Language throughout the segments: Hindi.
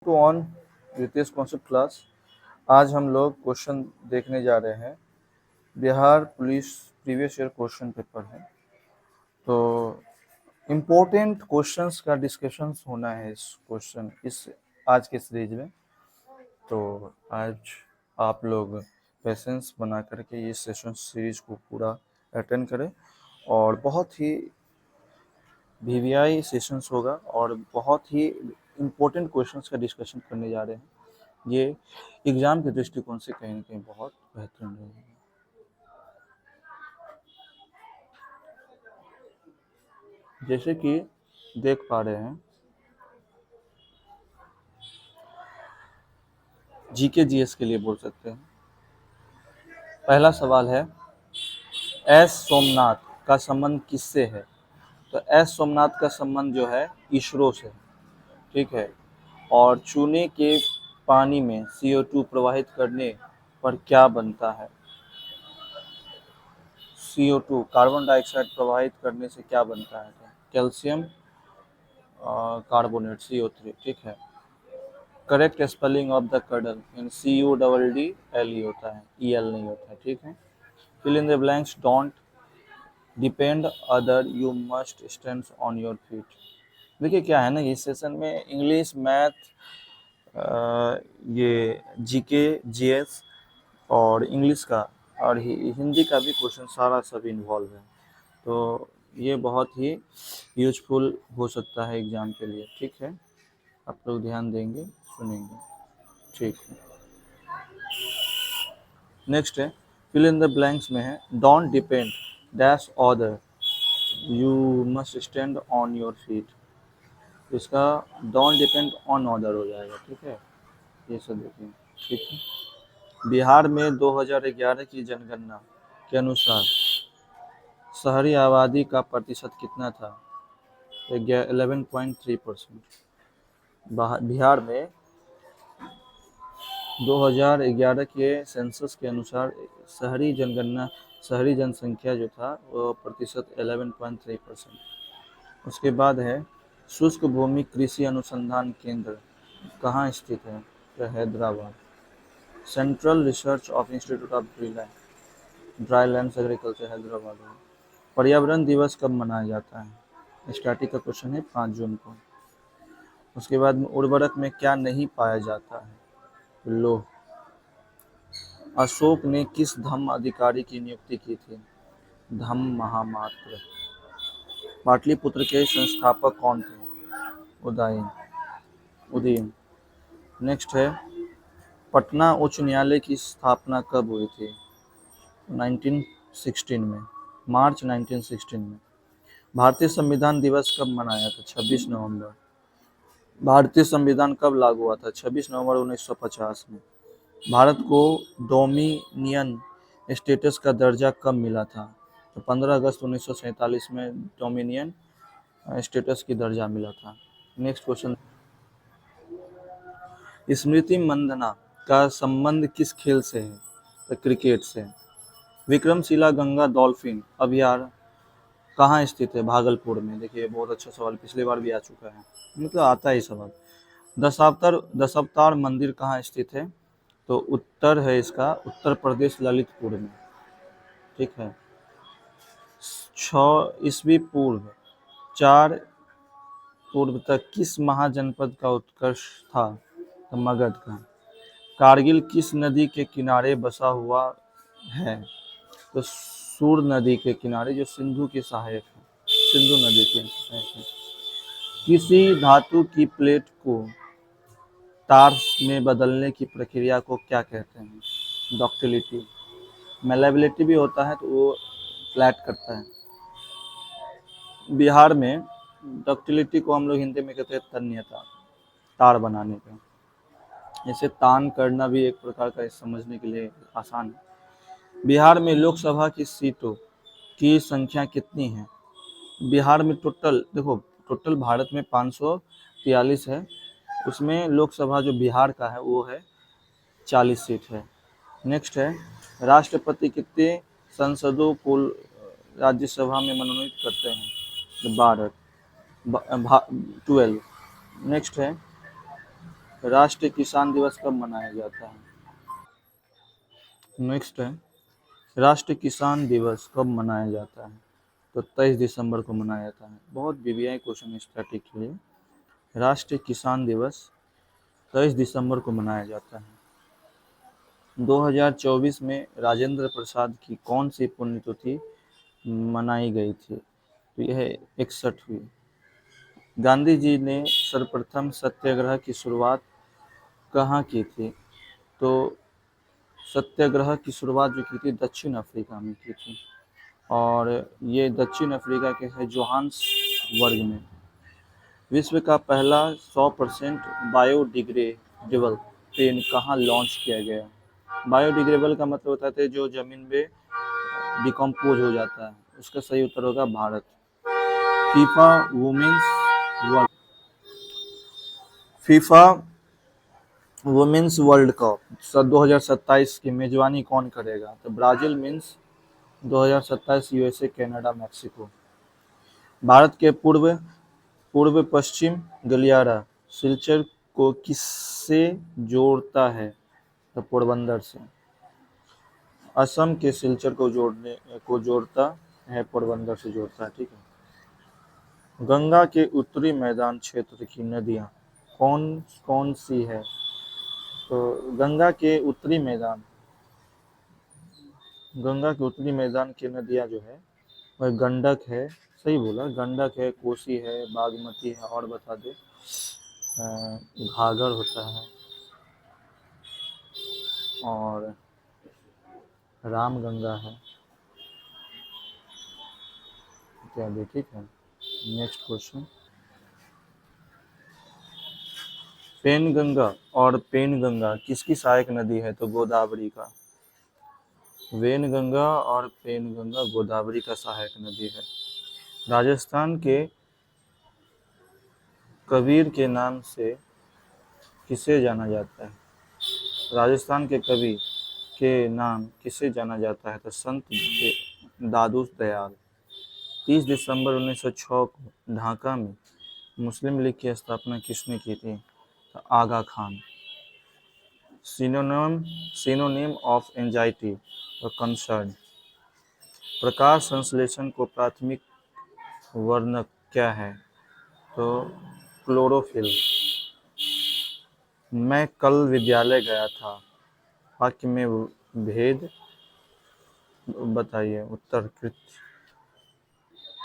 To on Ritesh concept class. आज हम लोग क्वेश्चन देखने जा रहे हैं। Bihar police previous year question paper है, तो इम्पोर्टेंट क्वेश्चंस का डिस्कशंस होना है इस आज के सीरीज में। तो आज आप लोग पेशेंस बना करके ये सेशन सीरीज को पूरा अटेंड करें, और बहुत ही वीवीआई सेशंस होगा और बहुत ही इम्पोर्टेंट क्वेश्चंस का डिस्कशन करने जा रहे हैं। ये एग्ज़ाम के दृष्टिकोण से कहीं ना कहीं बहुत बेहतरीन रहेगा। जैसे कि देख पा रहे हैं, जीके जीएस के लिए बोल सकते हैं। पहला सवाल है, एस सोमनाथ का संबंध किससे है? तो एस सोमनाथ का संबंध जो है इसरो से, ठीक है। और चूने के पानी में CO2 प्रवाहित करने पर क्या बनता है? CO2 कार्बन डाइऑक्साइड प्रवाहित करने से क्या बनता है? कैल्शियम कार्बोनेट CO3, ठीक है। Correct spelling of the curdle in CUDDL होता है, EL नहीं होता है, ठीक है। Fill in the blanks, don't depend other, you must stand on your feet. देखिए क्या है ना, इस सेशन में इंग्लिश, मैथ, ये जीके जीएस और इंग्लिश का और हिंदी का भी क्वेश्चन सारा सब इन्वॉल्व है। तो ये बहुत ही यूजफुल हो सकता है एग्ज़ाम के लिए, ठीक है। आप लोग ध्यान देंगे, सुनेंगे, ठीक है। नेक्स्ट है, फिल इन द ब्लैंक्स में है, don't depend dash order, you must stand on your feet. इसका डोंट डिपेंड ऑन ऑर्डर हो जाएगा, ठीक है। ये सब देखिए, ठीक है। बिहार में 2011 की जनगणना के अनुसार शहरी आबादी का प्रतिशत कितना था? 11.3%। बिहार में 2011 के सेंसस के अनुसार शहरी जनसंख्या जो था वो प्रतिशत 11.3%। उसके बाद है, शुष्क भूमि कृषि अनुसंधान केंद्र कहाँ स्थित है? तो Hyderabad. Central research of institute of drylands agriculture Hyderabad है। पर्यावरण दिवस कब मनाया जाता है? स्टैटिक का क्वेश्चन है, 5 जून को। उसके बाद में उर्वरक में क्या नहीं पाया जाता है? लोह। अशोक ने किस धम्म अधिकारी की नियुक्ति की थी? धम्म महामात्र। पाटलिपुत्र के संस्थापक कौन थे? उदयन। नेक्स्ट है, पटना उच्च न्यायालय की स्थापना कब हुई थी? 1916 में, मार्च 1916 में। भारतीय संविधान दिवस कब मनाया था? 26 नवंबर। भारतीय संविधान कब लागू हुआ था? 26 नवंबर 1950 में। भारत को डोमिनियन स्टेटस का दर्जा कब मिला था? तो 15 अगस्त 1947 में डोमिनियन स्टेटस की दर्जा मिला था। नेक्स्ट क्वेश्चन, स्मृति मंदना का संबंध किस खेल से है? तो क्रिकेट से। विक्रमशिला गंगा डॉल्फिन अभयारण्य कहाँ स्थित है? भागलपुर में। देखिए बहुत अच्छा सवाल, पिछली बार भी आ चुका है, मतलब आता ही सवाल। दशावतार मंदिर कहाँ स्थित है? तो उत्तर है इसका, उत्तर प्रदेश ललितपुर में, ठीक है। 6 ईस्वी पूर्व 4 पूर्व तक किस महाजनपद का उत्कर्ष था? तो मगध का। कारगिल किस नदी के किनारे बसा हुआ है? तो सूर नदी के किनारे, जो सिंधु की सहायक है, सिंधु नदी की सहायक है। किसी धातु की प्लेट को तार में बदलने की प्रक्रिया को क्या कहते हैं? डक्टिलिटी। मेलेबिलिटी भी होता है, तो वो फ्लैट करता है। बिहार में डक्टिलिटी को हम लोग हिंदी में कहते हैं तन्यता, तार बनाने का। जैसे तान करना भी एक प्रकार का, समझने के लिए आसान है। बिहार में लोकसभा की सीटों की संख्या कितनी है? बिहार में टोटल, देखो टोटल भारत में 543 है, उसमें लोकसभा जो बिहार का है वो है 40 सीट है। नेक्स्ट है, राष्ट्रपति कितने सांसदों को राज्यसभा में मनोनीत करते हैं? 12। 12। नेक्स्ट है, राष्ट्रीय किसान दिवस कब मनाया जाता है? नेक्स्ट है, राष्ट्रीय किसान दिवस कब मनाया जाता है? तो 23 दिसंबर को मनाया जाता है। बहुत वीवीआई क्वेश्चन स्टैटिक के लिए। राष्ट्रीय किसान दिवस 23 दिसंबर को मनाया जाता है। 2024 में राजेंद्र प्रसाद की कौन सी पुण्यतिथि मनाई गई थी? तो यह 61वीं। गांधी जी ने सर्वप्रथम सत्याग्रह की शुरुआत कहाँ की थी? तो सत्याग्रह की शुरुआत जो की थी दक्षिण अफ्रीका में की थी, और ये दक्षिण अफ्रीका के है जोहान्सबर्ग में। विश्व का पहला 100% बायोडिग्रेडेबल पेन कहाँ लॉन्च किया गया? बायोडिग्रेडेबल का मतलब होता है जो जमीन में डिकम्पोज हो जाता है, उसका सही उत्तर होगा Bharat. FIFA women's world FIFA women's world cup 2027 की मेजबानी कौन करेगा? तो Brazil means 2027 USA, Canada, Mexico. Bharat के पूर्व पश्चिम गलियारा सिलचर को किससे जोड़ता है? तो पोरबंदर से। असम के सिलचर को जोड़ता है, पोरबंदर से जोड़ता है। ठीक है। गंगा के उत्तरी मैदान क्षेत्र की नदियां कौन कौन सी है? तो गंगा के उत्तरी मैदान की नदियां जो है वह गंडक है, सही बोला, गंडक है, कोसी है, बागमती है, और बता दे घाघर होता है, और रामगंगा है इत्यादि। ठीक है। नेक्स्ट क्वेश्चन, पेनगंगा किसकी सहायक नदी है? तो गोदावरी का। वेनगंगा और पेनगंगा गोदावरी का सहायक नदी है। राजस्थान के कबीर के नाम से किसे जाना जाता है? राजस्थान के कवि के नाम किसे जाना जाता है? तो संत दादू दयाल। 30 दिसंबर 1906 को ढाका में मुस्लिम लीग की स्थापना किसने की थी? तो आगा खान। सिनोनिम ऑफ एंजाइटी और कंसर्न। प्रकाश संश्लेषण को प्राथमिक वर्णक क्या है? तो क्लोरोफिल। मैं कल विद्यालय गया था, वाक्य में भेद बताइए। उत्तर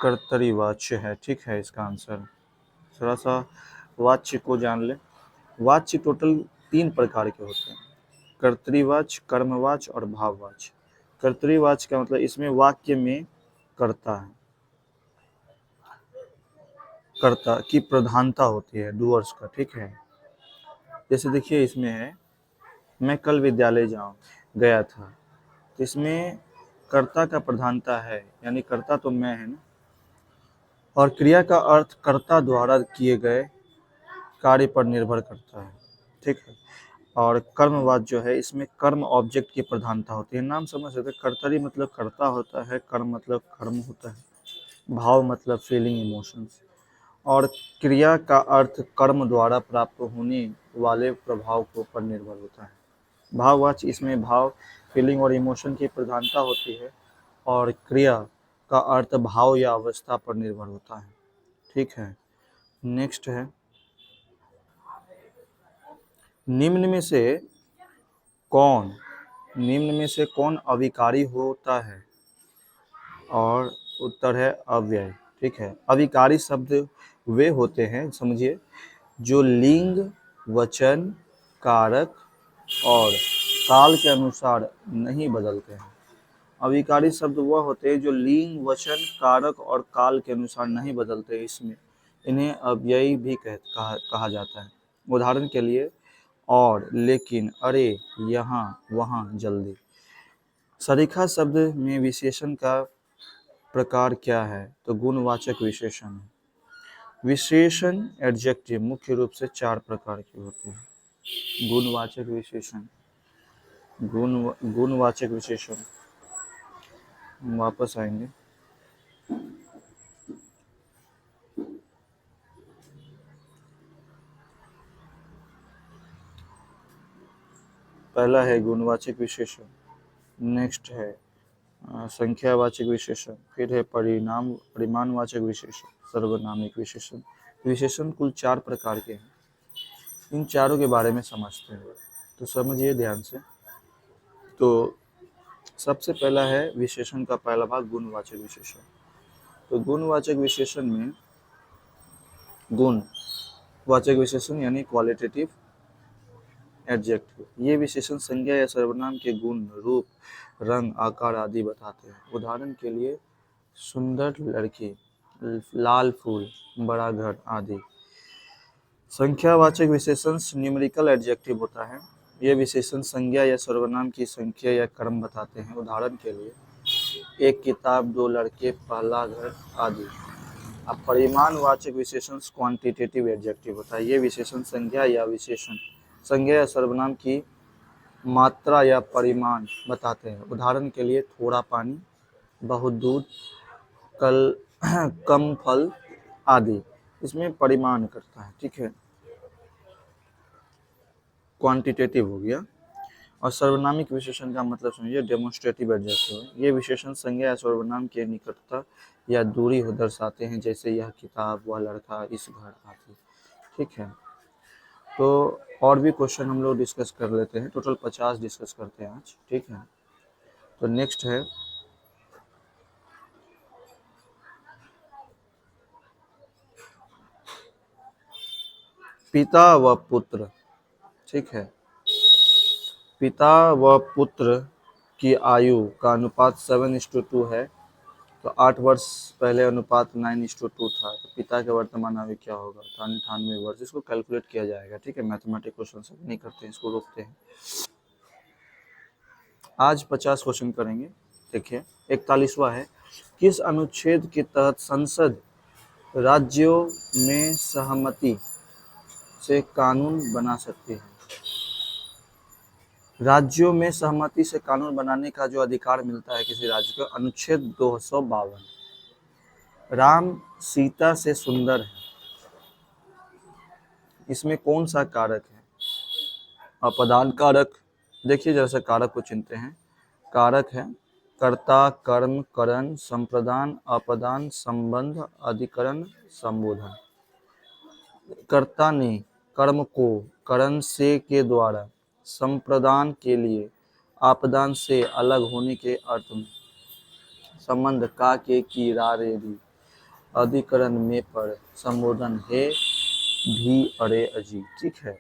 कर्तरीवाच्य है। ठीक है इसका आंसर। थोड़ा सा वाच्य को जान ले। वाच्य टोटल 3 प्रकार के होते हैं, कर्तरीवाच्य, कर्मवाच्य और भाववाच्य। कर्तरीवाच्य का मतलब इसमें वाक्य में कर्ता की प्रधानता होती है, डूअर्स का। ठीक है। जैसे देखिए इसमें है, मैं कल विद्यालय गया था, तो इसमें कर्ता का प्रधानता है, यानी कर्ता तो मैं है ना, और क्रिया का अर्थ कर्ता द्वारा किए गए कार्य पर निर्भर करता है। ठीक है। और कर्मवाद जो है, इसमें कर्म ऑब्जेक्ट की प्रधानता होती है। नाम समझ सकते हैं, कर्तरी मतलब कर्ता होता है, कर्म मतलब कर्म होता है, भाव मतलब फीलिंग, इमोशंस, और क्रिया का अर्थ कर्म द्वारा प्राप्त होने वाले प्रभाव को पर निर्भर होता है। भाववाच्य, इसमें भाव, फीलिंग और इमोशन की प्रधानता होती है, और क्रिया का अर्थ भाव या अवस्था पर निर्भर होता है। ठीक है। नेक्स्ट है, निम्न में से कौन अविकारी होता है? और उत्तर है अव्यय। ठीक है। अविकारी शब्द वे होते हैं, समझिए, जो लिंग, वचन, कारक और काल के अनुसार नहीं बदलते हैं। अविकारी शब्द वह होते हैं जो लिंग, वचन, कारक और काल के अनुसार नहीं बदलते, इसमें इन्हें अव्ययी भी कहा जाता है। उदाहरण के लिए, और, लेकिन, अरे, यहाँ, वहाँ, जल्दी। सरीखा शब्द में विशेषण का प्रकार क्या है? तो गुणवाचक विशेषण है। विशेषण एडजेक्टिव मुख्य रूप से 4 प्रकार के होते हैं। गुणवाचक विशेषण, गुणवाचक विशेषण, वापस आएंगे। पहला है गुणवाचक विशेषण, नेक्स्ट है संख्यावाचक विशेषण, फिर है परिमाणवाचक विशेषण, सर्वनामिक विशेषण। विशेषण कुल 4 प्रकार के हैं। इन चारों के बारे में समझते हैं, तो समझिए ध्यान से। तो सबसे पहला है विशेषण का पहला भाग गुणवाचक विशेषण। तो गुणवाचक विशेषण में गुणवाचक विशेषण यानी क्वालिटेटिव एडजेक्टिव, ये विशेषण संज्ञा या सर्वनाम के गुण, रूप, रंग, आकार आदि बताते हैं। उदाहरण के लिए सुंदर लड़की, लाल फूल, बड़ा घर आदि। संख्यावाचक विशेषण न्यूमेरिकल एडजेक्टिव होता है। ये विशेषण संज्ञा या सर्वनाम की संख्या या क्रम बताते हैं। उदाहरण के लिए एक किताब, 2 लड़के, पहला घर आदि। अब परिमाणवाचक विशेषण क्वांटिटेटिव एडजेक्टिव होता है। ये विशेषण संज्ञा या सर्वनाम की मात्रा या परिमाण बताते हैं। उदाहरण के लिए थोड़ा पानी, बहुत दूध, कम फल आदि। इसमें परिमाण करता है, ठीक है, क्वांटिटेटिव हो गया। और सर्वनामिक विशेषण का मतलब समझिए डेमोन्स्ट्रेटिव एडजेक्टिव है। ये विशेषण संज्ञा या सर्वनाम के निकटता या दूरी को दर्शाते हैं, जैसे यह किताब, वह लड़का, इस घर आदि, ठीक है। तो और भी क्वेश्चन हम लोग डिस्कस कर लेते हैं। टोटल 50 डिस्कस करते हैं आज, ठीक है। तो नेक्स्ट है पिता व पुत्र, ठीक है। पिता व पुत्र की आयु का अनुपात 7:2 है। तो 8 वर्ष पहले अनुपात 9:2 था। तो पिता के वर्तमान आयु क्या होगा? तो 98 वर्ष। इसको कैलकुलेट किया जाएगा, ठीक है। मैथमेटिक क्वेश्चन सब नहीं करते हैं, इसको रोकते हैं। आज 50 क्वेश्चन करेंगे। देखिए 41वां है, किस अनुच्छेद के तहत संसद राज्यों में सहमति से कानून बना सकती है? राज्यों में सहमति से कानून बनाने का जो अधिकार मिलता है किसी राज्य को, अनुच्छेद 252। राम सीता से सुंदर है, इसमें कौन सा कारक है? अपदान कारक। देखिए जैसे कारक को चिनते हैं। कारक है कर्ता, कर्म, करण, संप्रदान, अपदान, संबंध, अधिकरण, संबोधन। कर्ता ने कर्म को करण से के द्वारा, संप्रदान के लिए, आपदान से अलग होने के अर्थ में, संबंध का के की रा रे री, अधिकरण में पर, संबोधन है भी अरे अजी, ठीक है।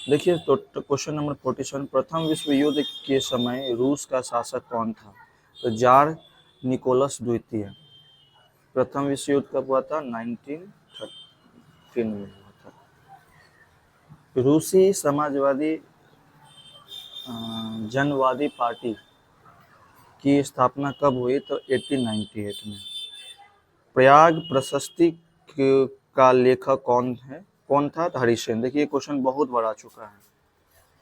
देखिए तो क्वेश्चन नंबर 47, प्रथम विश्व युद्ध के समय रूस का शासक कौन था? तो जार निकोलस द्वितीय। प्रथम विश्व युद्ध कब हुआ था? 1913 में हुआ था। रूसी समाजवादी जनवादी पार्टी की स्थापना कब हुई? तो 1898 में। प्रयाग प्रशस्ति का लेखक कौन था? तो हरिसेन। देखिए क्वेश्चन बहुत बड़ा आ चुका है,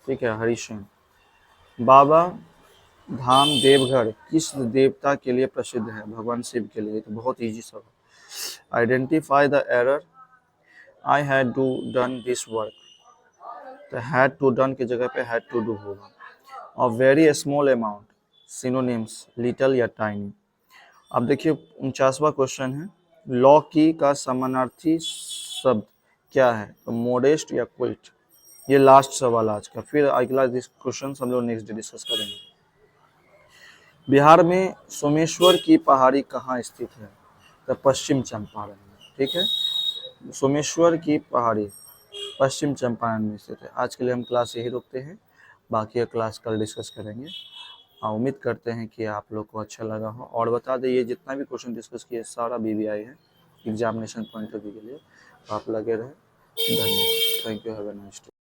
ठीक है, हरिसेन। बाबा धाम देवघर किस देवता के लिए प्रसिद्ध है? भगवान शिव के लिए। तो बहुत इजी सब। Identify the error, I had to done this work. तो हैड टू डन की जगह पे हैड टू डू होगा। और very small amount, synonyms little या टाइनी। अब देखिए 49वां क्वेश्चन है, लॉ की का समानार्थी शब्द क्या है? तो मोडेस्ट या क्विट। ये लास्ट सवाल आज का, फिर अगला क्वेश्चन हम लोग नेक्स्ट डे डिस्कस करेंगे। बिहार में सोमेश्वर की पहाड़ी कहाँ स्थित है? तो पश्चिम चंपारण में, ठीक है। सोमेश्वर की पहाड़ी पश्चिम चंपारण में स्थित है। आज के लिए हम क्लास यही रोकते हैं, बाकी क्लास कल डिस्कस करेंगे। उम्मीद करते हैं कि आप लोग को अच्छा लगा हो। और बता दें ये जितना भी क्वेश्चन डिस्कस किए सारा BBI है, एग्जामिनेशन पॉइंट ऑफ व्यू के लिए। तो आप लगे रहे। धन्यवाद। Thank you. Have a nice day.